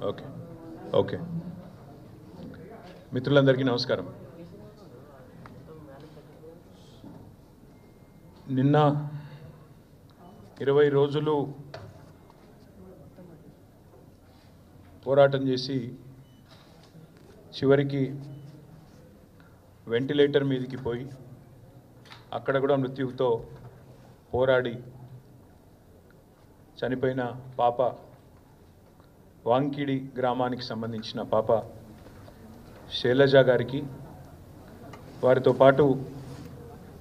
Okay okay మిత్రులందరికీ నమస్కారం. నిన్న 20 రోజులు పోరాటం చేసి చివరికి వెంటిలేటర్ మీదకి పోయి అక్కడ కూడా మృత్యువుతో పోరాడి చనిపోయిన పాప వాంకిడి గ్రామానికి సంబంధించిన పాప శైలజ గారికి, వారితో పాటు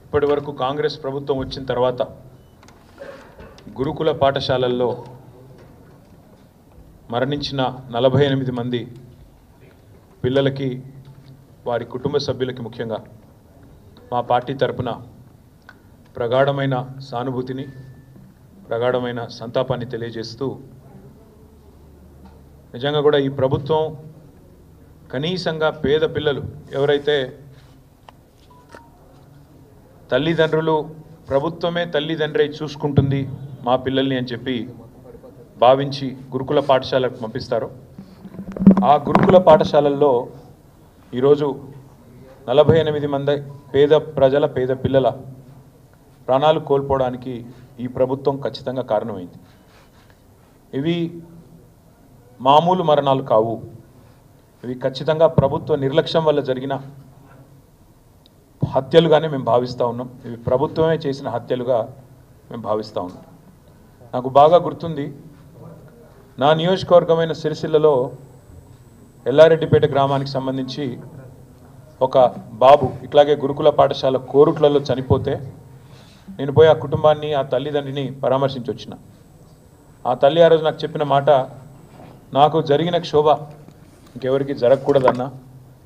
ఇప్పటి వరకు కాంగ్రెస్ ప్రభుత్వం వచ్చిన తర్వాత గురుకుల పాఠశాలల్లో మరణించిన 48 మంది పిల్లలకి, వారి కుటుంబ సభ్యులకి ముఖ్యంగా మా పార్టీ తరపున ప్రగాఢమైన సానుభూతిని, ప్రగాఢమైన సంతాపాన్ని తెలియజేస్తూ, నిజంగా కూడా ఈ ప్రభుత్వం కనీసంగా పేద పిల్లలు ఎవరైతే తల్లిదండ్రులు ప్రభుత్వమే తల్లిదండ్రి చూసుకుంటుంది మా పిల్లల్ని అని చెప్పి భావించి గురుకుల పాఠశాలకు పంపిస్తారో, ఆ గురుకుల పాఠశాలల్లో ఈరోజు 48 మంది పేద పిల్లల ప్రాణాలు కోల్పోవడానికి ఈ ప్రభుత్వం ఖచ్చితంగా కారణమైంది. ఇవి మామూలు మరణాలు కావు. ఇవి ఖచ్చితంగా ప్రభుత్వ నిర్లక్ష్యం వల్ల జరిగిన హత్యలుగానే మేము భావిస్తూ ఉన్నాం. ఇవి ప్రభుత్వమే చేసిన హత్యలుగా మేము భావిస్తూ ఉన్నాం. నాకు బాగా గుర్తుంది, నా నియోజకవర్గమైన సిరిసిల్లలో ఎల్లారెడ్డిపేట గ్రామానికి సంబంధించి ఒక బాబు ఇట్లాగే గురుకుల పాఠశాల కోరుట్లలో చనిపోతే నేను పోయి ఆ కుటుంబాన్ని, ఆ తల్లిదండ్రిని పరామర్శించి వచ్చిన. ఆ తల్లి ఆ రోజు నాకు చెప్పిన మాట, నాకు జరిగిన క్షోభ ఇంకెవరికి జరగకూడదన్న,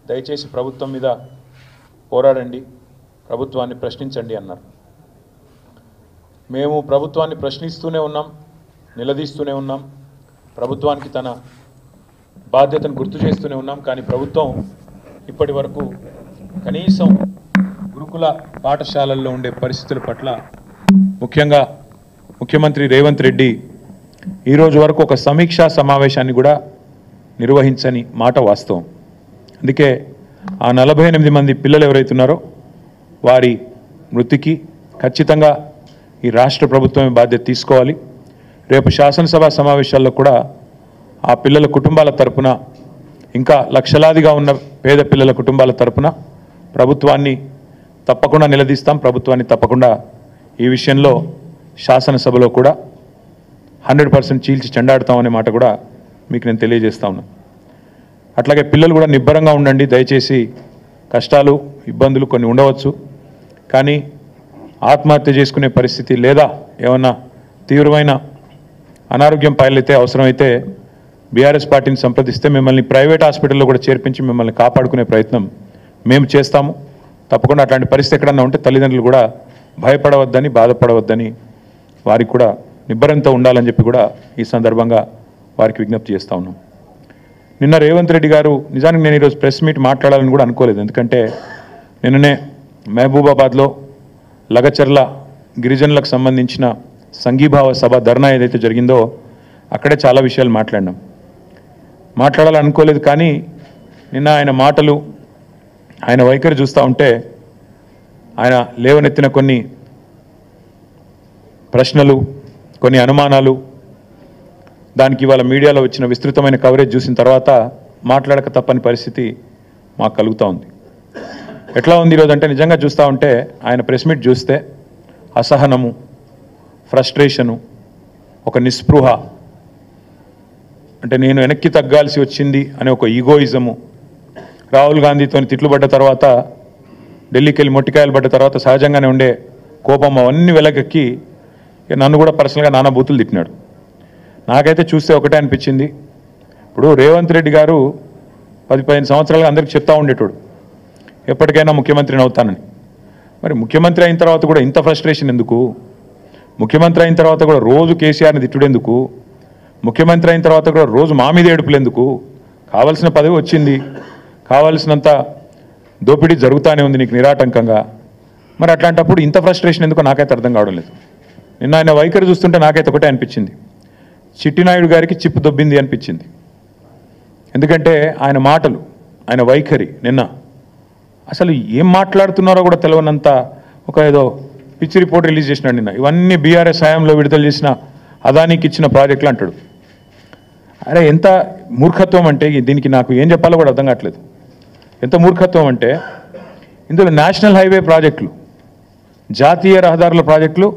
దయచేసి ప్రభుత్వం మీద పోరాడండి, ప్రభుత్వాన్ని ప్రశ్నించండి అన్నారు. మేము ప్రభుత్వాన్ని ప్రశ్నిస్తూనే ఉన్నాం, నిలదీస్తూనే ఉన్నాం, ప్రభుత్వానికి తన బాధ్యతను గుర్తు చేస్తూనే ఉన్నాం. కానీ ప్రభుత్వం ఇప్పటి వరకు కనీసం గురుకుల పాఠశాలల్లో ఉండే పరిస్థితుల పట్ల ముఖ్యంగా ముఖ్యమంత్రి రేవంత్ రెడ్డి ఈరోజు వరకు ఒక సమీక్షా సమావేశాన్ని కూడా నిర్వహించని మాట వాస్తవం. అందుకే ఆ 48 మంది పిల్లలు ఎవరైతున్నారో వారి మృతికి ఖచ్చితంగా ఈ రాష్ట్ర ప్రభుత్వమే బాధ్యత తీసుకోవాలి. రేపు శాసనసభ సమావేశాల్లో కూడా ఆ పిల్లల కుటుంబాల తరపున, ఇంకా లక్షలాదిగా ఉన్న పేద పిల్లల కుటుంబాల తరపున ప్రభుత్వాన్ని తప్పకుండా నిలదీస్తాం. ప్రభుత్వాన్ని తప్పకుండా ఈ విషయంలో శాసనసభలో కూడా 100% చీల్చి చెండాడుతామనే మాట కూడా మీకు నేను తెలియజేస్తా ఉన్నా. అట్లాగే పిల్లలు కూడా నిబ్బరంగా ఉండండి, దయచేసి కష్టాలు ఇబ్బందులు కొన్ని ఉండవచ్చు, కానీ ఆత్మహత్య చేసుకునే పరిస్థితి లేదా ఏమన్నా తీవ్రమైన అనారోగ్యం పాలైతే అవసరమైతే బీఆర్ఎస్ పార్టీని సంప్రదిస్తే మిమ్మల్ని ప్రైవేట్ హాస్పిటల్లో కూడా చేర్పించి మిమ్మల్ని కాపాడుకునే ప్రయత్నం మేము చేస్తాము. తప్పకుండా అట్లాంటి పరిస్థితి ఎక్కడన్నా ఉంటే తల్లిదండ్రులు కూడా భయపడవద్దని, బాధపడవద్దని, వారికి కూడా నిబ్బరంతో ఉండాలని చెప్పి కూడా ఈ సందర్భంగా వారికి విజ్ఞప్తి చేస్తూ ఉన్నాం. నిన్న రేవంత్ రెడ్డి గారు, నిజానికి నేను ఈరోజు ప్రెస్ మీట్ మాట్లాడాలని కూడా అనుకోలేదు, ఎందుకంటే నిన్ననే మహబూబాబాద్లో లగచర్ల గిరిజనులకు సంబంధించిన సంఘీభావ సభ ధర్నా ఏదైతే జరిగిందో అక్కడే చాలా విషయాలు మాట్లాడాలనుకోలేదు. కానీ నిన్న ఆయన మాటలు, ఆయన వైఖరి చూస్తూ ఉంటే ఆయన లేవనెత్తిన కొన్ని ప్రశ్నలు, కొన్ని అనుమానాలు, దానికి ఇవాళ మీడియాలో వచ్చిన విస్తృతమైన కవరేజ్ చూసిన తర్వాత మాట్లాడక తప్పని పరిస్థితి మాకు కలుగుతూ ఉంది. ఎట్లా ఉంది ఈరోజు అంటే నిజంగా చూస్తూ ఉంటే ఆయన ప్రెస్ మీట్ చూస్తే అసహనము, ఫ్రస్ట్రేషను, ఒక నిస్పృహ, అంటే నేను వెనక్కి తగ్గాల్సి వచ్చింది అనే ఒక ఈగోయిజము, రాహుల్ గాంధీతో తిట్లు పడ్డ తర్వాత, ఢిల్లీకి వెళ్ళి మొట్టికాయలు పడ్డ తర్వాత సహజంగానే ఉండే కోపం అవన్నీ వెలగెక్కి నన్ను కూడా పర్సనల్గా నానా బూతులు తిట్టినాడు. నాకైతే చూస్తే ఒకటే అనిపించింది, ఇప్పుడు రేవంత్ రెడ్డి గారు 10-15 సంవత్సరాలుగా అందరికీ చెప్తా ఉండేటోడు ఎప్పటికైనా ముఖ్యమంత్రిని అవుతానని. మరి ముఖ్యమంత్రి అయిన తర్వాత కూడా ఇంత ఫ్రస్ట్రేషన్ ఎందుకు? ముఖ్యమంత్రి అయిన తర్వాత కూడా రోజు కేసీఆర్ని తిట్టుడెందుకు? ముఖ్యమంత్రి అయిన తర్వాత కూడా రోజు మా మీద ఏడుపులేందుకు? కావాల్సిన పదవి వచ్చింది, కావాల్సినంత దోపిడీ జరుగుతూనే ఉంది నీకు నిరాటంకంగా. మరి అట్లాంటప్పుడు ఇంత ఫ్రస్ట్రేషన్ ఎందుకో నాకైతే అర్థం కావడం లేదు. నిన్న ఆయన వైఖరి చూస్తుంటే నాకైతే ఒకటే అనిపించింది, చిట్టినాయుడు గారికి చిప్పు దొబ్బింది అనిపించింది. ఎందుకంటే ఆయన మాటలు, ఆయన వైఖరి నిన్న అసలు ఏం మాట్లాడుతున్నారో కూడా తెలియనంత ఒక ఏదో పిచ్చి రిపోర్ట్ రిలీజ్ చేసినాడు నిన్న. ఇవన్నీ బీఆర్ఎస్ హయాంలో విడుదల చేసిన అదానికి ఇచ్చిన ప్రాజెక్టులు అంటాడు. అరే ఎంత మూర్ఖత్వం అంటే దీనికి నాకు ఏం చెప్పాలో కూడా అర్థం కావట్లేదు. ఎంత మూర్ఖత్వం అంటే ఇందులో నేషనల్ హైవే ప్రాజెక్టులు, జాతీయ రహదారుల ప్రాజెక్టులు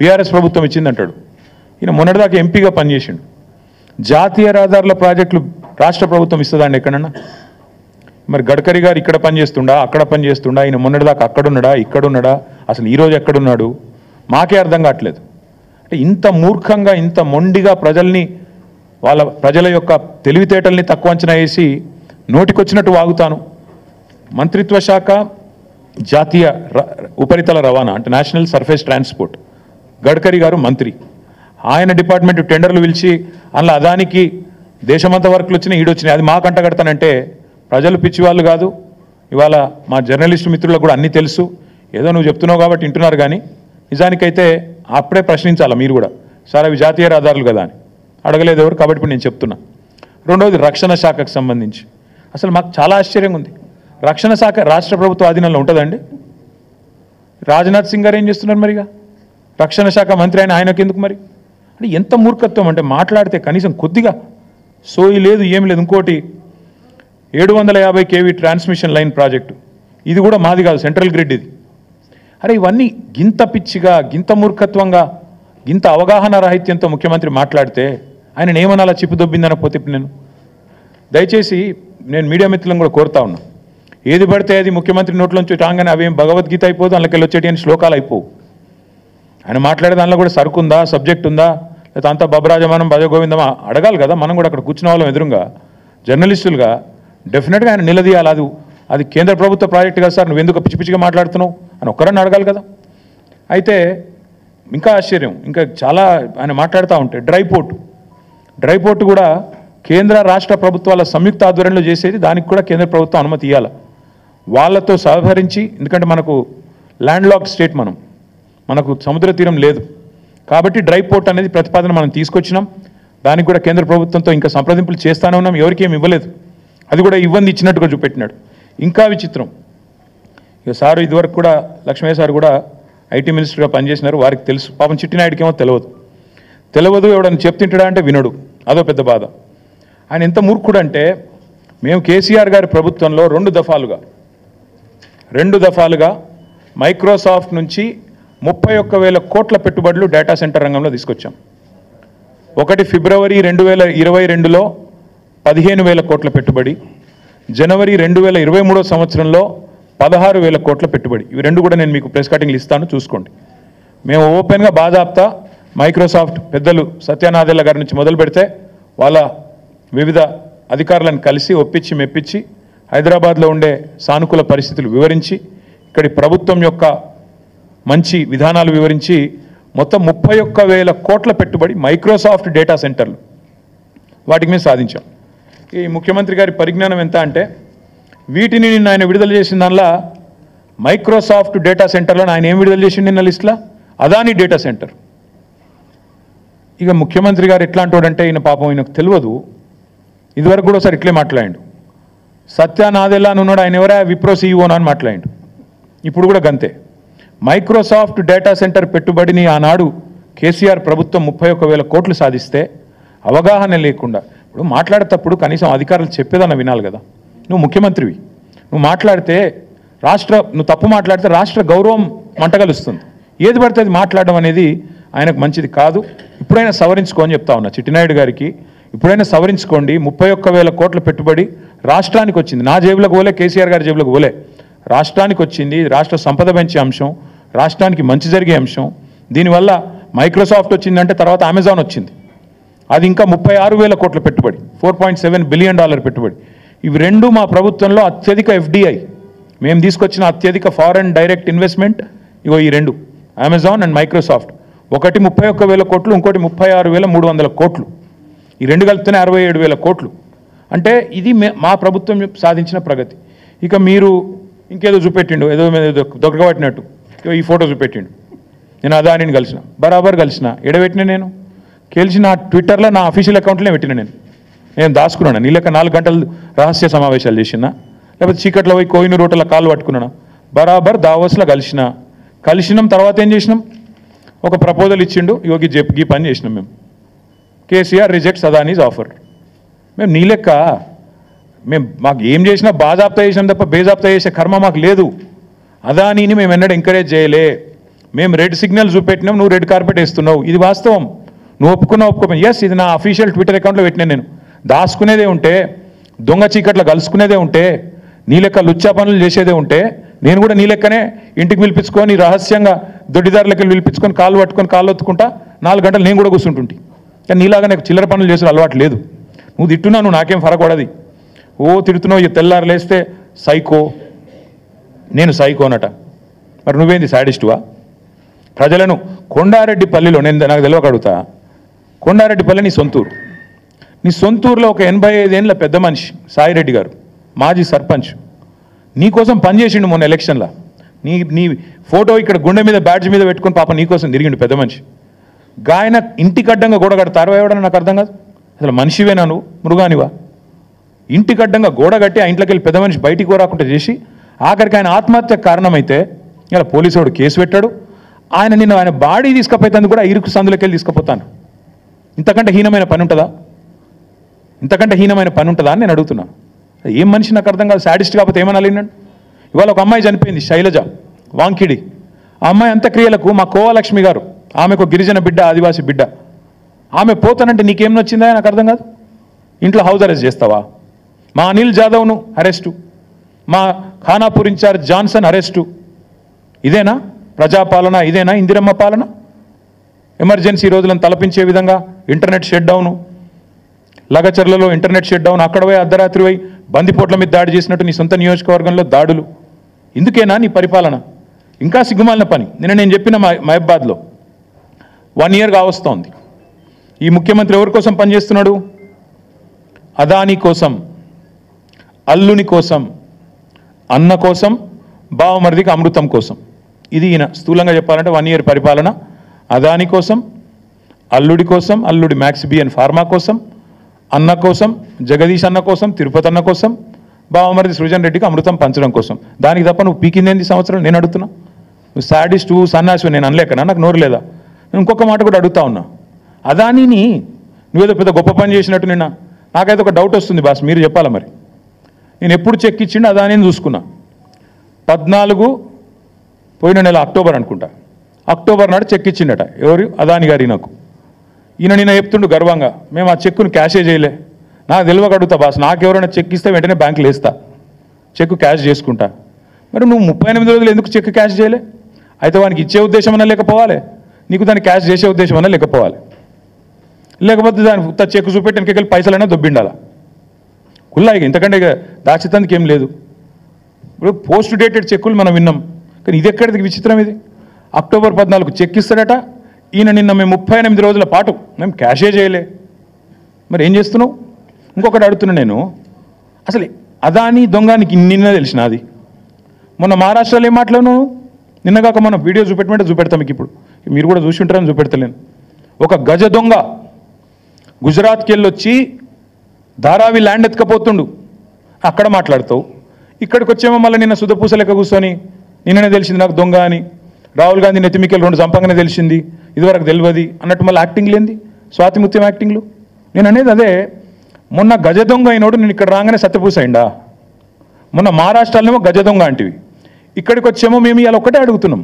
బీఆర్ఎస్ ప్రభుత్వం ఇచ్చిందంటాడు. ఈయన మొన్నటిదాకా ఎంపీగా పనిచేసిండు. జాతీయ రహదారుల ప్రాజెక్టులు రాష్ట్ర ప్రభుత్వం ఇస్తుందండి ఎక్కడన్నా? మరి గడ్కరీ గారు ఇక్కడ పనిచేస్తుండా, అక్కడ పనిచేస్తుండా? ఈయన మొన్నటిదాకా అక్కడున్నాడా, ఇక్కడున్నాడా? అసలు ఈరోజు ఎక్కడున్నాడు? మాకే అర్థం కావట్లేదు. అంటే ఇంత మూర్ఖంగా, ఇంత మొండిగా ప్రజల యొక్క తెలివితేటల్ని తక్కువ అంచనా వేసి నోటికొచ్చినట్టు వాగుతాను. మంత్రిత్వ శాఖ జాతీయ ఉపరితల రవాణా అంటే నేషనల్ సర్ఫేస్ ట్రాన్స్పోర్ట్, గడ్కరీ గారు మంత్రి. ఆయన డిపార్ట్మెంట్ టెండర్లు పిలిచి అందులో అదానికి దేశమంతా వర్కులు వచ్చినాయి, ఈడొచ్చినాయి. అది మాకు అంటగడతానంటే ప్రజలు పిచ్చివాళ్ళు కాదు. ఇవాళ మా జర్నలిస్టు మిత్రులకు కూడా అన్నీ తెలుసు. ఏదో నువ్వు చెప్తున్నావు కాబట్టి వింటున్నారు, కానీ నిజానికైతే అప్పుడే ప్రశ్నించాలా మీరు కూడా, సార్ అవి జాతీయ రహదారులు కదా అని. అడగలేదు ఎవరు, కాబట్టి ఇప్పుడు నేను చెప్తున్నా. రెండవది రక్షణ శాఖకు సంబంధించి అసలు మాకు చాలా ఆశ్చర్యంగా ఉంది. రక్షణ శాఖ రాష్ట్ర ప్రభుత్వ ఆధీనంలో ఉంటుందండి. రాజ్నాథ్ సింగ్ గారు ఏం చేస్తున్నారు మరిగా? రక్షణ శాఖ మంత్రి ఆయనకు ఎందుకు మరి? అంటే ఎంత మూర్ఖత్వం అంటే మాట్లాడితే కనీసం కొద్దిగా సోయి లేదు, ఏం లేదు. ఇంకోటి 750 kV ట్రాన్స్మిషన్ లైన్ ప్రాజెక్టు, ఇది కూడా మాది కాదు, సెంట్రల్ గ్రిడ్ ఇది. అరే ఇవన్నీ గింత పిచ్చిగా, గింత మూర్ఖత్వంగా, గింత అవగాహన రాహిత్యంతో ముఖ్యమంత్రి మాట్లాడితే ఆయన ఏమనాలా? చిప్పు దొబ్బిందనకపోతే ఇప్పుడు దయచేసి నేను మీడియా మిత్రులను కూడా కోరుతా ఉన్నా, ఏది పడితే అది ముఖ్యమంత్రి నోట్లోంచి రాగానే అవేం భగవద్గీత అయిపోదు, అందులోకి వచ్చేటి అని శ్లోకాలు అయిపోవు. ఆయన మాట్లాడే దానిలో కూడా సరుకుందా, సబ్జెక్ట్ ఉందా, లేకపోతే అంతా బబరాజమానం భజగోవిందమా అడగాలి కదా. మనం కూడా అక్కడ కూర్చున్న వాళ్ళం ఎదురుగా జర్నలిస్టులుగా డెఫినెట్గా ఆయన నిలదీయాలి. అది కేంద్ర ప్రభుత్వ ప్రాజెక్టు కదా సార్, నువ్వు ఎందుకు పిచ్చి పిచ్చిగా మాట్లాడుతున్నావు అని ఒక్కరన్నా అడగాలి కదా. అయితే ఇంకా ఆశ్చర్యం, ఇంకా చాలా ఆయన మాట్లాడుతూ ఉంటే డ్రై పోర్టు కూడా కేంద్ర రాష్ట్ర ప్రభుత్వాల సంయుక్త ఆధ్వర్యంలో చేసేది, దానికి కూడా కేంద్ర ప్రభుత్వం అనుమతి ఇవ్వాలి. వాళ్ళతో సహకరించి, ఎందుకంటే మనకు ల్యాండ్ లాక్డ్ స్టేట్, మనకు సముద్ర తీరం లేదు కాబట్టి డ్రై పోర్ట్ అనేది ప్రతిపాదన మనం తీసుకొచ్చినాం. దానికి కూడా కేంద్ర ప్రభుత్వంతో ఇంకా సంప్రదింపులు చేస్తూనే ఉన్నాం. ఎవరికి ఏమి ఇవ్వలేదు, అది కూడా ఇచ్చినట్టుగా చూపెట్టినాడు. ఇంకా విచిత్రం, ఇక సారు ఇదివరకు కూడా లక్ష్మయ్య సార్ కూడా ఐటీ మినిస్టర్గా పనిచేసినారు, వారికి తెలుసు. పాపం చిట్టినాయుడికి ఏమో తెలియదు, ఎవడన్నా చెప్తుంటాడా అంటే వినడు, అదో పెద్ద బాధ. ఆయన ఎంత మూర్ఖుడు అంటే, మేము కేసీఆర్ గారి ప్రభుత్వంలో రెండు దఫాలుగా మైక్రోసాఫ్ట్ నుంచి 31,000 కోట్ల పెట్టుబడులు డేటా సెంటర్ రంగంలో తీసుకొచ్చాం. ఒకటి ఫిబ్రవరి 2022లో 15,000 కోట్ల పెట్టుబడి, జనవరి 2023 సంవత్సరంలో 16,000 కోట్ల పెట్టుబడి. ఇవి రెండు కూడా నేను మీకు ప్రెస్ కటింగ్లు ఇస్తాను, చూసుకోండి. మేము ఓపెన్గా బాజాప్తా మైక్రోసాఫ్ట్ పెద్దలు సత్యనాదెల్ల గారి నుంచి మొదలు పెడితే వాళ్ళ వివిధ అధికారులను కలిసి ఒప్పించి మెప్పించి హైదరాబాద్లో ఉండే సానుకూల పరిస్థితులు వివరించి, ఇక్కడి ప్రభుత్వం యొక్క మంచి విధానాలు వివరించి మొత్తం 31,000 కోట్ల పెట్టుబడి మైక్రోసాఫ్ట్ డేటా సెంటర్లు, వాటికి మేము సాధించాం. ఈ ముఖ్యమంత్రి గారి పరిజ్ఞానం ఎంత అంటే, వీటిని నిన్న ఆయన విడుదల చేసిన దానిలో మైక్రోసాఫ్ట్ డేటా సెంటర్లో ఆయన ఏం విడుదల చేసిండు నిన్న లిస్టులో? Adani data centre. ఇక ముఖ్యమంత్రి గారు ఎట్లాంటి వాడంటే, ఈయన పాపం ఈయనకు తెలియదు. ఇదివరకు కూడా ఒకసారి ఇట్లే మాట్లాడాడు. సత్యనాదెల్లా అని ఉన్నాడు, ఆయన ఎవరా విప్రో సీఈఓనా అని మాట్లాడాడు. ఇప్పుడు కూడా గంతే. మైక్రోసాఫ్ట్ డేటా సెంటర్ పెట్టుబడిని ఆనాడు కేసీఆర్ ప్రభుత్వం 31,000 కోట్లు సాధిస్తే అవగాహన లేకుండా ఇప్పుడు మాట్లాడేటప్పుడు కనీసం అధికారులు చెప్పేదన్న వినాలి కదా. నువ్వు ముఖ్యమంత్రివి, నువ్వు మాట్లాడితే నువ్వు తప్పు మాట్లాడితే రాష్ట్ర గౌరవం మంటగలుస్తుంది. ఏది పడితే అది మాట్లాడడం అనేది ఆయనకు మంచిది కాదు. ఇప్పుడైనా సవరించుకో అని చెప్తా ఉన్నా చిట్టినాయుడు గారికి. ఇప్పుడైనా సవరించుకోండి. 31,000 కోట్ల పెట్టుబడి రాష్ట్రానికి వచ్చింది. నా జేబులకు పోలే, కేసీఆర్ గారి జేబులకు పోలే, రాష్ట్రానికి వచ్చింది. రాష్ట్ర సంపద పెంచే అంశం, రాష్ట్రానికి మంచి జరిగే అంశం. దీనివల్ల మైక్రోసాఫ్ట్ వచ్చిందంటే తర్వాత అమెజాన్ వచ్చింది, అది ఇంకా 36,000 కోట్ల పెట్టుబడి, $4.7 బిలియన్ పెట్టుబడి. ఇవి రెండు మా ప్రభుత్వంలో అత్యధిక FDI మేము తీసుకొచ్చిన అత్యధిక ఫారెన్ డైరెక్ట్ ఇన్వెస్ట్మెంట్. ఇగో ఈ రెండు, అమెజాన్ అండ్ మైక్రోసాఫ్ట్. ఒకటి 31,000 కోట్లు, ఇంకోటి 36,300 కోట్లు. ఈ రెండు కలిపితేనే 67,000 కోట్లు. అంటే ఇది మా ప్రభుత్వం సాధించిన ప్రగతి. ఇక మీరు ఇంకేదో చూపెట్టిండు, ఏదో దొరకబట్టినట్టు ఈ ఫోటో చూపెట్టిండు. నేను అదానిని కలిసిన, బరాబర్ కలిసిన. ఎడబెట్టిన నేను కలిసి నా ట్విట్టర్లో నా అఫీషియల్ అకౌంట్లోనే పెట్టిన. నేను దాచుకున్నాను. నీళ్ళక 4 గంటలు రహస్య సమావేశాలు చేసినా, లేకపోతే చీకట్లో పోయి కోహినూరు రోడ్ల కాళ్ళు పట్టుకున్నాను. బరాబర్ దావోస్లో కలిసినాం. తర్వాత ఏం చేసినాం, ఒక ప్రపోజల్ ఇచ్చిండు, యోగి జెప్కి పని చేసినాం మేము. KCR rejects Adanis offer. మేము నీ లెక్క మాకు ఏం చేసినా బాజాప్తా చేసినాం తప్ప బేజాప్తా చేసే కర్మ మాకు లేదు. అదానీని మేము ఎన్నడూ ఎంకరేజ్ చేయలే. మేము రెడ్ సిగ్నల్ చూపెట్టినాం, నువ్వు రెడ్ కార్పెట్ వేస్తున్నావు. ఇది వాస్తవం. నువ్వు ఒప్పుకోపోయి ఎస్, ఇది నా అఫీషియల్ ట్విట్టర్ అకౌంట్లో పెట్టినా. నేను దాచుకునేదే ఉంటే, దొంగ చీకట్లో కలుసుకునేదే ఉంటే, నీ లెక్క లుచ్చా పనులు చేసేదే ఉంటే, నేను కూడా నీ లెక్కనే ఇంటికి పిలిపించుకొని రహస్యంగా దొడ్డిదారులకి పిలిపించుకొని కాళ్ళు పట్టుకొని కాళ్ళు ఒత్తుకుంటా 4 గంటలు నేను కూడా కూర్చుంటుంటి. కానీ నీలాగా నాకు చిల్లర పనులు చేసిన అలవాటు లేదు. నువ్వు తిట్టున్నా, నువ్వు నాకేం ఫరక్ పడది. ఓ తిడుతున్నావు, ఈ తెల్లారు లేస్తే సైకో, నేను సైకోనట. మరి నువ్వేంది సాడిస్టువా? ప్రజలను కొండారెడ్డిపల్లిలో నాకు తెలియక అడుగుతా, కొండారెడ్డిపల్లి నీ సొంతూరులో ఒక 85 ఏళ్ళ పెద్ద మనిషి సాయిరెడ్డి గారు, మాజీ సర్పంచ్, నీకోసం పనిచేసిండు మొన్న ఎలక్షన్లో. నీ ఫోటో ఇక్కడ గుండె మీద బ్యాడ్జ్ మీద పెట్టుకొని పాప నీకోసం తిరిగిండు పెద్ద మనిషి. గాయన ఇంటికి అడ్డంగా గోడ కడతారు ఎవడని నాకు అర్థం కాదు. అసలు మనిషివేనా నువ్వు, మృగానివా? ఇంటికి అడ్డంగా గోడ కట్టి ఆ ఇంట్లోకి వెళ్ళి పెద్ద మనిషి బయటికి రాకుండా చేసి ఆఖరికి ఆయన ఆత్మహత్యకు కారణమైతే ఇలా పోలీసు కేసు పెట్టాడు. ఆయన బాడీ తీసుకుపోయేందుకు కూడా ఇరుకు సందులోకి వెళ్ళి తీసుకుపోతాను. ఇంతకంటే హీనమైన పని ఉంటుందా? అని నేను అడుగుతున్నా. ఏం మనిషి నాకు అర్థం కాదు. సాడిస్ట్ కాకపోతే ఏమనాలి? ఇవాళ ఒక అమ్మాయి చనిపోయింది, శైలజ వాంకిడి. ఆ అమ్మాయి అంత్యక్రియలకు మా కోవలక్ష్మి గారు, ఆమెకు గిరిజన బిడ్డ, ఆదివాసీ బిడ్డ, ఆమె పోతానంటే నీకేం నచ్చిందా? నాకు అర్థం కాదు. ఇంట్లో హౌస్ అరెస్ట్ చేస్తావా? మా అనిల్ జాదవ్ను అరెస్టు, మా ఖానాపూర్ ఇన్ఛార్జ్ జాన్సన్ అరెస్టు. ఇదేనా ప్రజాపాలన? ఇదేనా ఇందిరమ్మ పాలన? ఎమర్జెన్సీ రోజులను తలపించే విధంగా ఇంటర్నెట్ షట్ డౌను, లగచర్లలో ఇంటర్నెట్ షట్ డౌన్, అక్కడ పోయి అర్ధరాత్రి పోయి బందిపోట్ల మీద దాడి చేసినట్టు నీ సొంత నియోజకవర్గంలో దాడులు. ఇందుకేనా నీ పరిపాలన? ఇంకా సిగ్గుమాలిన పని. నేను చెప్పిన మహబాద్లో 1 ఇయర్ కావస్తోంది. ఈ ముఖ్యమంత్రి ఎవరి కోసం పనిచేస్తున్నాడు? అదానీ కోసం, అల్లుని కోసం, అన్న కోసం, బావమరిదికి అమృతం కోసం. ఇది ఈయన స్థూలంగా చెప్పాలంటే 1 ఇయర్ పరిపాలన. అదానీ కోసం, అల్లుడి కోసం, అల్లుడి మ్యాక్స్ బిఎన్ ఫార్మా కోసం, అన్న కోసం, జగదీష్ అన్న కోసం, తిరుపతి అన్న కోసం, బావమరిది సృజన్ రెడ్డికి అమృతం పంచడం కోసం. దానికి తప్ప నువ్వు పీకిందేంది సంవత్సరం? నేను అడుగుతున్నా. నువ్వు సాడిస్టు, సన్నాసి నేను అనలేకనా? నాకు నోరు లేదా? నేను ఇంకొక మాట కూడా అడుగుతా ఉన్నా. అదానీని నువ్వేదో పెద్ద గొప్ప పని చేసినట్టు నాకైతే ఒక డౌట్ వస్తుంది బాస్, మీరు చెప్పాలా మరి. నేను ఎప్పుడు చెక్ ఇచ్చిండు అదానీని చూసుకున్నా. 14 పోయిన నెల అక్టోబర్ అనుకుంటా, అక్టోబర్ నాడు చెక్ ఇచ్చిండట. ఎవరు? అదానీ గారి. నాకు ఈయన నిన్న చెప్తుండు గర్వంగా, మేము ఆ చెక్కును క్యాషే చేయలే. నాకు తెలియక అడుగుతా బాస్, నాకు ఎవరైనా చెక్ ఇస్తే వెంటనే బ్యాంకులో వేస్తా, చెక్ క్యాష్ చేసుకుంటా. మరి నువ్వు 38 రోజులు ఎందుకు చెక్ క్యాష్ చేయలే? అయితే వానికి ఇచ్చే ఉద్దేశం అన్నా లేకపోవాలి, నీకు దాన్ని క్యాష్ చేసే ఉద్దేశం అన్నా లేకపోవాలి. లేకపోతే దాని చెక్ చూపెట్టి వెనకెళ్ళి పైసలైనా దొబ్బిండాలా కుల్లాయిగా. ఇంతకంటే ఇక దాచితందుకు ఏం లేదు. ఇప్పుడు పోస్ట్ డేటెడ్ చెక్కులు మనం విన్నాం, కానీ ఇది ఎక్కడిది విచిత్రం ఇది. అక్టోబర్ 14 చెక్ ఇస్తాడట ఈయన. నిన్న మేము 38 రోజుల పాటు మేము క్యాషే చేయలే. మరి ఏం చేస్తున్నావు? ఇంకొకటి అడుగుతున్నా నేను, అసలు అదానీ దొంగనికి నిన్న తెలిసిన అది మొన్న మహారాష్ట్రలో ఏం మాట్లాడినావు? నిన్నగాక మనం వీడియో చూపెట్టమంటే చూపెడతాం మీకు. ఇప్పుడు మీరు కూడా చూసి ఉంటారని చూపెడతలేను. ఒక గజ దొంగ గుజరాత్కి వెళ్ళి వచ్చి ధారావి ల్యాండ్ ఎత్తుకపోతుండు, అక్కడ మాట్లాడతావు. ఇక్కడికి వచ్చేమో మళ్ళీ నిన్న సుధపూస లెక్క కూర్చొని నిన్ననే తెలిసింది నాకు దొంగ అని. రాహుల్ గాంధీ నెత్తిమికెళ్ళి 2 చంపంగానే తెలిసింది, ఇదివరకు తెలియదు అన్నట్టు మళ్ళీ యాక్టింగ్ లేంది, స్వాతి ముత్యం యాక్టింగ్లు. నేను అనేది అదే, మొన్న గజ దొంగ అయినోడు నేను ఇక్కడ రాగానే సత్యపూసైండా? మొన్న మహారాష్ట్రలోనేమో గజ దొంగ అంటివి, ఇక్కడికి వచ్చేమో మేము ఇవాళ ఒక్కటే అడుగుతున్నాం.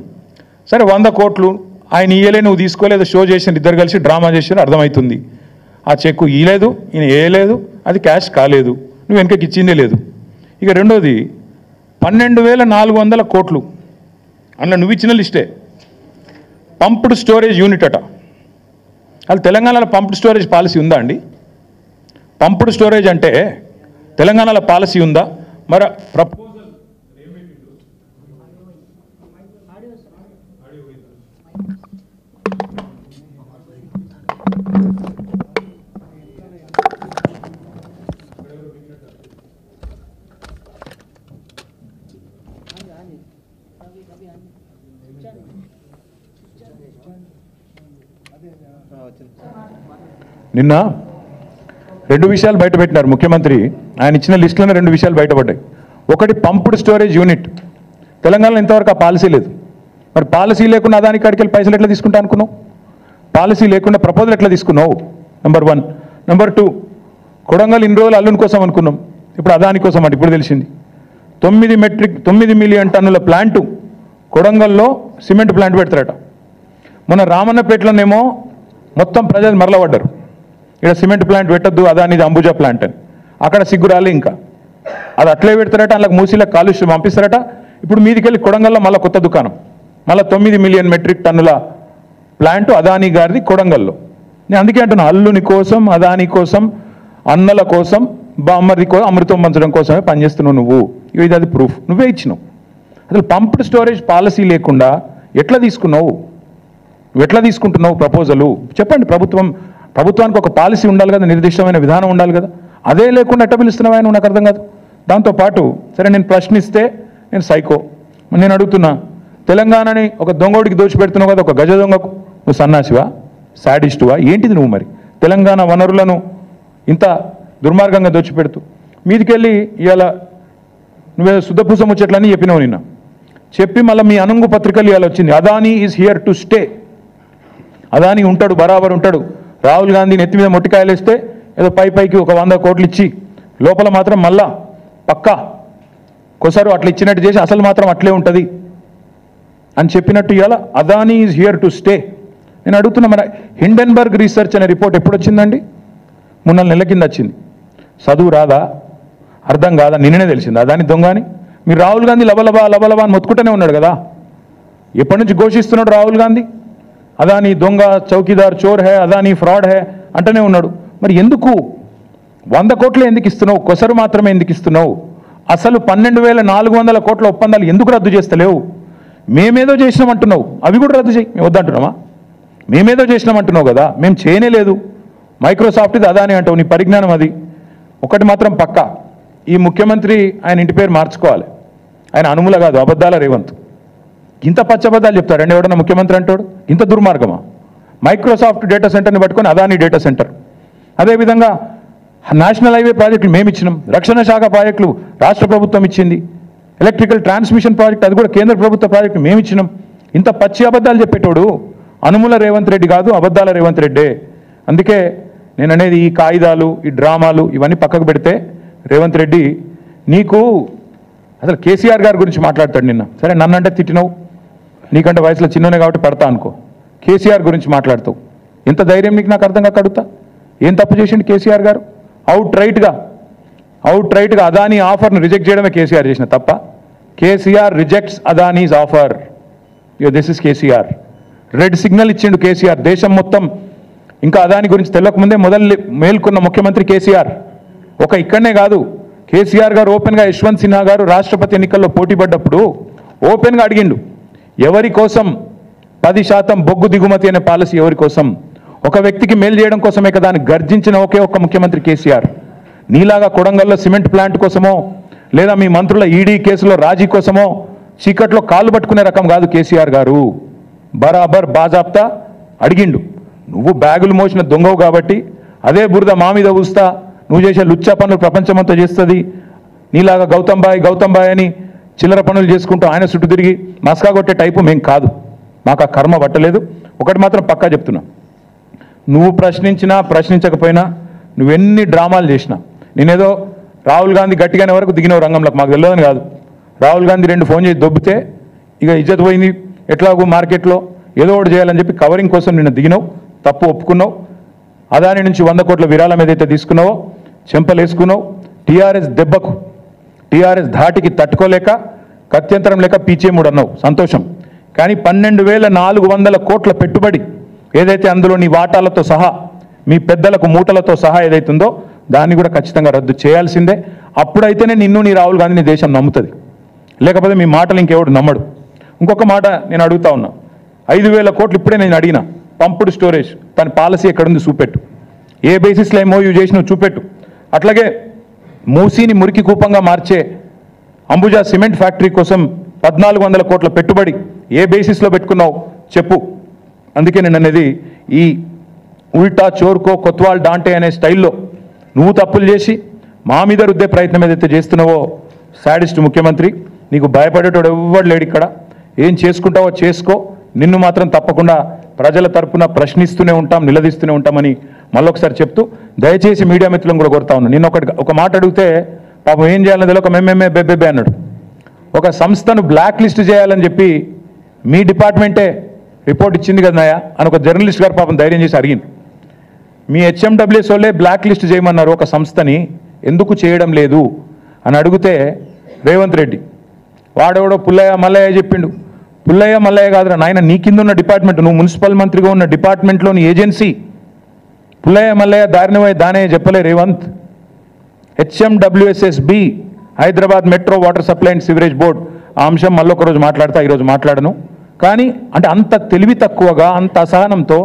సరే 100 కోట్లు ఆయన ఇయ్యలే, నువ్వు తీసుకోలేదు, షో చేసిన ఇద్దరు కలిసి డ్రామా చేసారు, అర్థమవుతుంది. ఆ చెక్కు ఇయ్యలేదు, ఈయన వేయలేదు, అది క్యాష్ కాలేదు, నువ్వు వెనకకి ఇచ్చిందే లేదు. ఇక రెండోది 12,400 కోట్లు అందులో నువ్వు ఇచ్చిన లిస్టే పంప్డ్ స్టోరేజ్ యూనిట్ అట. అది తెలంగాణలో పంప్డ్ స్టోరేజ్ పాలసీ ఉందా అండి? పంప్డ్ స్టోరేజ్ అంటే తెలంగాణలో పాలసీ ఉందా? మరి ప్రపోజల్ నిన్న 2 విషయాలు బయటపెట్టినారు ముఖ్యమంత్రి. ఆయన ఇచ్చిన లిస్టులోనే 2 విషయాలు బయటపడ్డాయి. ఒకటి పంప్డ్ స్టోరేజ్ యూనిట్, తెలంగాణలో ఇంతవరకు ఆ పాలసీ లేదు. మరి పాలసీ లేకుండా అదాని కాడికి వెళ్ళి పైసలు ఎట్లా తీసుకుంటా అనుకున్నావు? పాలసీ లేకుండా ప్రపోజల్ ఎట్లా తీసుకున్నావు? నెంబర్ 1. నెంబర్ 2, కొడంగల్ ఇన్ని రోజులు అల్లుని కోసం అనుకున్నాం, ఇప్పుడు అదాని కోసం అంటే ఇప్పుడు తెలిసింది. 9 మిలియన్ టన్నుల ప్లాంటు కొడంగల్లో సిమెంట్ ప్లాంట్ పెడతారట. మొన్న రామన్నపేటలోనేమో మొత్తం ప్రజలు మరలబడ్డారు, ఇక్కడ సిమెంట్ ప్లాంట్ పెట్టద్దు, అదానిది అంబుజా ప్లాంట్ అని. అక్కడ సిగ్గురాలి, ఇంకా అది అట్లే పెడతారట, అందులో మూసీలకు కాలుష్యం పంపిస్తారట. ఇప్పుడు మీదికెళ్ళి కొడంగల్లో మళ్ళీ కొత్త దుకాణం, మళ్ళీ 9 మిలియన్ మెట్రిక్ టన్నుల ప్లాంటు అదాని గారిది కొడంగల్లో. నేను అందుకే అంటున్నా, అల్లుని కోసం, అదాని కోసం, అన్నల కోసం, బామ్మది కోసం, అమృతం పంచడం కోసమే పనిచేస్తున్నావు నువ్వు. ఇది అది ప్రూఫ్, నువ్వే ఇచ్చినావు. అసలు పంప్డ్ స్టోరేజ్ పాలసీ లేకుండా ఎట్లా తీసుకున్నావు? నువ్వు ఎట్లా తీసుకుంటున్నావు ప్రపోజలు? చెప్పండి. ప్రభుత్వానికి ఒక పాలసీ ఉండాలి కదా, నిర్దిష్టమైన విధానం ఉండాలి కదా. అదే లేకుండా ఎట్లా పిలుస్తున్నావు ఆయన? నాకు అర్థం కాదు. దాంతోపాటు సరే నేను ప్రశ్నిస్తే నేను సైకో, నేను అడుగుతున్నా, తెలంగాణని ఒక దొంగోడికి దోచిపెడుతున్నావు కదా, ఒక గజ దొంగకు నువ్వు సన్నాసివా, శాడిస్టువా, ఏంటిది నువ్వు? మరి తెలంగాణ వనరులను ఇంత దుర్మార్గంగా దోచిపెడుతూ మీదికెళ్ళి ఇవాళ నువ్వేదో శుద్ధపూసం వచ్చేట్లని చెప్పినావు. నిన్న చెప్పి మళ్ళీ మీ అనుంగు పత్రికలు ఇవాళ వచ్చింది, Adani is here to stay. Adani ఉంటాడు, బరాబర్ ఉంటాడు. రాహుల్ గాంధీ నెత్తి మీద మొట్టికాయలు వేస్తే ఏదో పైకి ఒక 100 కోట్లు ఇచ్చి లోపల మాత్రం మళ్ళా పక్కా కొసరు అట్లా ఇచ్చినట్టు చేసి అసలు మాత్రం అట్లే ఉంటుంది అని చెప్పినట్టు ఇవాళ Adani is here to stay. నేను అడుగుతున్నా, మన హిండెన్బర్గ్ రీసెర్చ్ అనే రిపోర్ట్ ఎప్పుడు వచ్చిందండి? 3 నెలల కింద వచ్చింది. చదువు రాదా, అర్థం కాదా? నిన్ననే తెలిసింది అదాని దొంగ అని. మీరు రాహుల్ గాంధీ లబలబా అని మొత్తుకుంటూనే ఉన్నాడు కదా. ఎప్పటి నుంచి ఘోషిస్తున్నాడు రాహుల్ గాంధీ? అదాని దొంగ, చౌకీదార్, చోర్ హే, అదాని ఫ్రాడ్ హే అంటూనే ఉన్నాడు. మరి ఎందుకు 100 కోట్లు ఎందుకు ఇస్తున్నావు? కొసరు మాత్రమే ఎందుకు ఇస్తున్నావు? అసలు 12,400 కోట్ల ఒప్పందాలు ఎందుకు రద్దు చేస్తలేవు? మేమేదో చేసినామంటున్నావు, అవి కూడా రద్దు చేయి. మేము వద్దంటున్నామా? మేమేదో చేసినామంటున్నావు కదా, మేము చేయనే లేదు. మైక్రోసాఫ్ట్ ఇది అదాని అంటావు, నీ పరిజ్ఞానం అది. ఒకటి మాత్రం పక్క, ఈ ముఖ్యమంత్రి ఆయన ఇంటి పేరు మార్చుకోవాలి. ఆయన అనుముల కాదు, అబద్ధాల రేవంత్. ఇంత పచ్చబద్దాలు చెప్తాడండి ఎవడన్నా ముఖ్యమంత్రి అంటాడు? ఇంత దుర్మార్గమా? మైక్రోసాఫ్ట్ డేటా సెంటర్ని పట్టుకొని అదాని డేటా సెంటర్. అదేవిధంగా నేషనల్ హైవే ప్రాజెక్టులు మేము ఇచ్చినాం, రక్షణ శాఖ ప్రాజెక్టులు రాష్ట్ర ప్రభుత్వం ఇచ్చింది, ఎలక్ట్రికల్ ట్రాన్స్మిషన్ ప్రాజెక్ట్ అది కూడా కేంద్ర ప్రభుత్వ ప్రాజెక్టు మేము ఇచ్చినాం. ఇంత పచ్చి అబద్ధాలు చెప్పేటోడు అనుముల రేవంత్ రెడ్డి కాదు, అబద్ధాల రేవంత్ రెడ్డే. అందుకే నేను అనేది, ఈ కాయిదాలు, ఈ డ్రామాలు ఇవన్నీ పక్కకు పెడితే రేవంత్ రెడ్డి నీకు అసలు కేసీఆర్ గారి గురించి మాట్లాడతాడు. నిన్న సరే నన్నంటే తిట్టినావు, నీకంటే వయసులో చిన్ననే కాబట్టి పడతా అనుకో. కేసీఆర్ గురించి మాట్లాడతావు, ఎంత ధైర్యం నీకు? నాకు అర్థం కాక అడుగుతా, ఏం తప్పు చేసిండు కేసీఆర్ గారు? అవుట్ రైట్గా అదానీ ఆఫర్ను రిజెక్ట్ చేయడమే కేసీఆర్ చేసిన తప్ప. KCR rejects Adanis offer. This is KCR. Red signal ఇచ్చిండు కేసీఆర్. దేశం మొత్తం ఇంకా అదాని గురించి తెలియకముందే మేల్కొన్న ముఖ్యమంత్రి కేసీఆర్. ఇక్కడనే కాదు, కేసీఆర్ గారు ఓపెన్గా యశ్వంత్ సిన్హా గారు రాష్ట్రపతి ఎన్నికల్లో పోటీ పడ్డప్పుడు ఓపెన్గా అడిగిండు, ఎవరి కోసం 10% బొగ్గు దిగుమతి అనే పాలసీ ఎవరి కోసం? ఒక వ్యక్తికి మేలు చేయడం కోసమే కదా అని గర్జించిన ఒకే ఒక్క ముఖ్యమంత్రి కేసీఆర్. నీలాగా కొడంగల్లో సిమెంట్ ప్లాంట్ కోసమో లేదా మీ మంత్రుల ఈడీ కేసులో రాజీ కోసమో చీకట్లో కాళ్ళు పట్టుకునే రకం కాదు కేసీఆర్ గారు. బరాబర్ బాజాప్తా అడిగిండు. నువ్వు బ్యాగులు మోసిన దొంగవు కాబట్టి అదే బురద మా మీద ఊస్తా, నువ్వు చేసే లుచ్చా పనులు ప్రపంచమంతా చేస్తుంది, నీలాగా గౌతమ్ బాయ్ అని చిల్లర పనులు చేసుకుంటూ ఆయన చుట్టూ తిరిగి మస్కా కొట్టే టైపు మేం కాదు. మాకు ఆ కర్మ పట్టలేదు. ఒకటి మాత్రం పక్కా చెప్తున్నా, నువ్వు ప్రశ్నించినా ప్రశ్నించకపోయినా నువ్వెన్ని డ్రామాలు చేసినా, నేనేదో రాహుల్ గాంధీ గట్టిగానే వరకు దిగినవు రంగంలోకి, మాకు తెలియదని కాదు. రాహుల్ గాంధీ 2 ఫోన్ చేసి దొబ్బితే ఇక ఇజ్జత్ పోయింది, ఎట్లాగో మార్కెట్లో ఏదో ఒకటి చేయాలని చెప్పి కవరింగ్ కోసం నిన్న దిగినావు, తప్పు ఒప్పుకున్నావు. అదాని నుంచి 100 కోట్ల విరాళం ఏదైతే తీసుకున్నావో చెంపలేసుకున్నావు. టీఆర్ఎస్ దెబ్బకు, టీఆర్ఎస్ ధాటికి తట్టుకోలేక కత్యంతరం లేక పీచేముడు అన్నావు, సంతోషం. కానీ 12,400 కోట్ల పెట్టుబడి ఏదైతే అందులో నీ వాటాలతో సహా మీ పెద్దలకు మూటలతో సహా ఏదైతుందో దాన్ని కూడా ఖచ్చితంగా రద్దు చేయాల్సిందే. అప్పుడైతేనే నిన్ను నీ రాహుల్ గాంధీని దేశం నమ్ముతుంది, లేకపోతే మీ మాటలు ఇంకెవడు నమ్మడు. ఇంకొక మాట నేను అడుగుతా ఉన్నా, 5,000 కోట్లు ఇప్పుడే నేను అడిగిన, పంపుడు స్టోరేజ్ దాని పాలసీ ఎక్కడుంది చూపెట్టు, ఏ బేసిస్లో ఎంఓయూ చేసినావు చూపెట్టు. అట్లాగే మూసీని మురికి కూపంగా మార్చే అంబుజా సిమెంట్ ఫ్యాక్టరీ కోసం 1,400 కోట్ల పెట్టుబడి ఏ బేసిస్లో పెట్టుకున్నావు చెప్పు. అందుకే నేను అనేది, ఈ ఉల్టా చోర్కో కొత్వాల్ డాంటే అనే స్టైల్లో నువ్వు తప్పులు చేసి మా మీద రుద్దే ప్రయత్నం ఏదైతే చేస్తున్నావో, సాడిస్ట్ ముఖ్యమంత్రి, నీకు భయపడేటోడు ఎవ్వడు లేడు ఇక్కడ. ఏం చేసుకుంటావో చేసుకో, నిన్ను మాత్రం తప్పకుండా ప్రజల తరపున ప్రశ్నిస్తూనే ఉంటాం, నిలదీస్తూనే ఉంటామని మళ్ళొకసారి చెప్తూ, దయచేసి మీడియా మిత్రులను కూడా కోరుతా ఉన్నాను. నిన్న ఒక మాట అడిగితే పాపం ఏం చేయాలని తెలియక మేమేమే బెబ్బెబ్బే అన్నాడు. ఒక సంస్థను బ్లాక్ లిస్ట్ చేయాలని చెప్పి మీ డిపార్ట్మెంటే రిపోర్ట్ ఇచ్చింది కదా నాయా అని ఒక జర్నలిస్ట్ గారు పాపం ధైర్యం చేసి అడిగింది. మీ హెచ్ఎండబ్ల్యూఎస్ వాళ్ళే బ్లాక్ లిస్ట్ చేయమన్నారు ఒక సంస్థని, ఎందుకు చేయడం లేదు అని అడిగితే రేవంత్ రెడ్డి వాడెవడో పుల్లయ్య మల్లయ్య చెప్పిండు. పుల్లయ్య మల్లయ్య కాదురా నాయన, నీ కింద ఉన్న డిపార్ట్మెంట్, నువ్వు మున్సిపల్ మంత్రిగా ఉన్న డిపార్ట్మెంట్లోని ఏజెన్సీ. పుల్లయ్య మల్లయ్య దారిని పోయి దానే చెప్పలే Revanth. HMWSSB Hyderabad metro water supply and sewerage board, ఆ అంశం మళ్ళొక రోజు మాట్లాడతా, ఈరోజు మాట్లాడను. కానీ అంటే అంత తెలివి తక్కువగా, అంత అసహనంతో,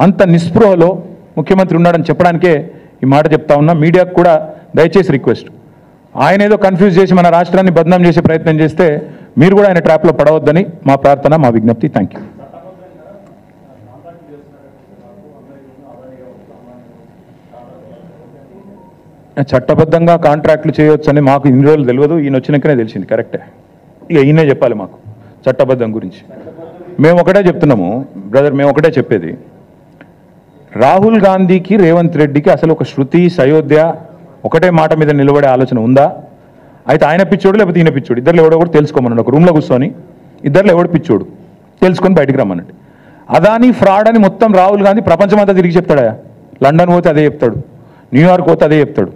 అంత నిస్పృహలో ముఖ్యమంత్రి ఉన్నాడని చెప్పడానికే ఈ మాట చెప్తా ఉన్నా. మీడియాకు కూడా దయచేసి రిక్వెస్ట్, ఆయన ఏదో కన్ఫ్యూజ్ చేసి మన రాష్ట్రాన్ని బదనాం చేసే ప్రయత్నం చేస్తే మీరు కూడా ఆయన ట్రాప్లో పడవద్దని మా ప్రార్థన, మా విజ్ఞప్తి. Thank you. చట్టబద్ధంగా కాంట్రాక్టులు చేయొచ్చని మాకు ఇన్ని రోజులు తెలియదు, ఈయన వచ్చినాకనే తెలిసింది. కరెక్టే, ఇక ఈయనే చెప్పాలి మాకు చట్టబద్ధం గురించి. మేము ఒకటే చెప్తున్నాము బ్రదర్, మేము ఒకటే చెప్పేది, రాహుల్ గాంధీకి రేవంత్ రెడ్డికి అసలు ఒక శృతి సయోధ్య ఒకటే మాట మీద నిలబడే ఆలోచన ఉందా? అయితే ఆయన పిచ్చోడు లేకపోతే ఈయన పిచ్చోడు, ఇద్దరు ఎవడో కూడా తెలుసుకోమన్నాడు. ఒక రూమ్లో కూర్చొని ఇద్దరు ఎవడు పిచ్చోడు తెలుసుకొని బయటికి రమ్మనండి. అదాని ఫ్రాడ్ అని మొత్తం రాహుల్ గాంధీ ప్రపంచమంతా తిరిగి చెప్తాడా? లండన్ పోతే అదే చెప్తాడు, న్యూయార్క్ పోతే అదే చెప్తాడు,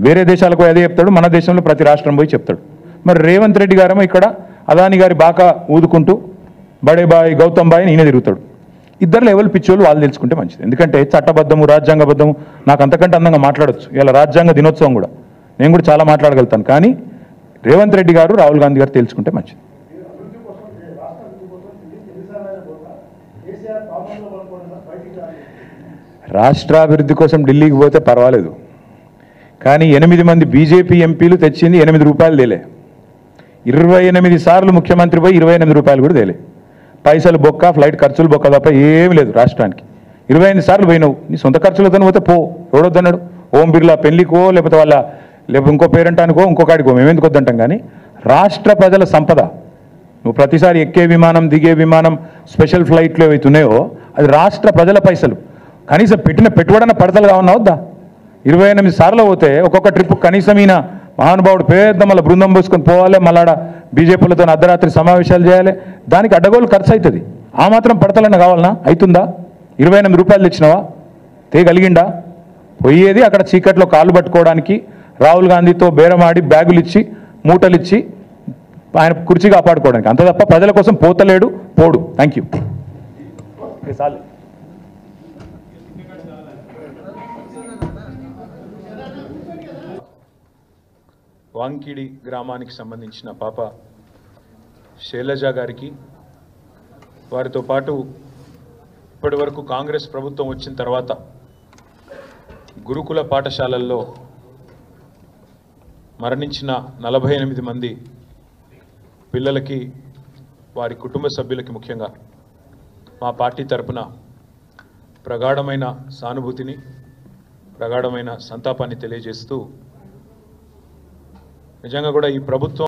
వేరే దేశాలకు అదే చెప్తాడు, మన దేశంలో ప్రతి రాష్ట్రం పోయి చెప్తాడు. మరి రేవంత్ రెడ్డి గారేమో ఇక్కడ అదాని గారి బాకా ఊదుకుంటూ బడే బాయ్ గౌతమ్ బాయ్ ఈయన తిరుగుతాడు. ఇద్దరు ఎవరు పిచ్చోళ్ళు వాళ్ళు తెలుసుకుంటే మంచిది. ఎందుకంటే చట్టబద్ధము రాజ్యాంగబద్ధము నాకు అంతకంటే అందంగా మాట్లాడచ్చు. ఇలా రాజ్యాంగ దినోత్సవం కూడా నేను కూడా చాలా మాట్లాడగలుగుతాను. కానీ రేవంత్ రెడ్డి గారు రాహుల్ గాంధీ గారు తెలుసుకుంటే మంచిది. రాష్ట్రాభివృద్ధి కోసం ఢిల్లీకి పోతే పర్వాలేదు, కానీ 8 మంది బీజేపీ ఎంపీలు తెచ్చింది 8 రూపాయలు తేలే. 28 సార్లు ముఖ్యమంత్రి పోయి 28 రూపాయలు కూడా తేలే. పైసలు బొక్క, ఫ్లైట్ ఖర్చులు బొక్క తప్ప ఏమి లేదు రాష్ట్రానికి. 28 సార్లు పోయినావు, నీ సొంత ఖర్చులతో పోతే పో, ఎవడొద్దన్నాడు? ఓం బిర్లా పెళ్లికో లేకపోతే లేకపోతే ఇంకో పేరెంటానికో ఇంకొకటికో మేమెందుకు వద్దంటాం. కానీ రాష్ట్ర ప్రజల సంపద, నువ్వు ప్రతిసారి ఎక్కే విమానం, దిగే విమానం, స్పెషల్ ఫ్లైట్లు ఏవైతున్నాయో అది రాష్ట్ర ప్రజల పైసలు. కనీసం పెట్టిన పెట్టుబడిన పడతలు కావన్నా వద్దా? 28 సార్లు పోతే ఒక్కొక్క ట్రిప్ కనీసం ఈయన మహానుభావుడు పెద్ద మళ్ళీ బృందం పోసుకొని పోవాలి, మళ్ళాడ బీజేపీలతో అర్ధరాత్రి సమావేశాలు చేయాలి, దానికి అడ్డగోలు ఖర్చు అవుతుంది. ఆ మాత్రం పడతలన్నా కావాలన్నా? అవుతుందా? 28 రూపాయలు తెచ్చినావా? తేగలిగిండా? పోయేది అక్కడ చీకట్లో కాళ్ళు పట్టుకోవడానికి, రాహుల్ గాంధీతో బేరమాడి బ్యాగులు ఇచ్చి మూటలు ఇచ్చి ఆయన కుర్చీ కాపాడుకోవడానికి, అంత తప్ప ప్రజల కోసం పోతలేడు, పోడు. Thank you. వాంకిడి గ్రామానికి సంబంధించిన పాప శైలజ గారికి, వారితో పాటు ఇప్పటి వరకు కాంగ్రెస్ ప్రభుత్వం వచ్చిన తర్వాత గురుకుల పాఠశాలల్లో మరణించిన 48 మంది పిల్లలకి, వారి కుటుంబ సభ్యులకి ముఖ్యంగా మా పార్టీ తరపున ప్రగాఢమైన సానుభూతిని, ప్రగాఢమైన సంతాపాన్ని తెలియజేస్తూ, నిజంగా కూడా ఈ ప్రభుత్వం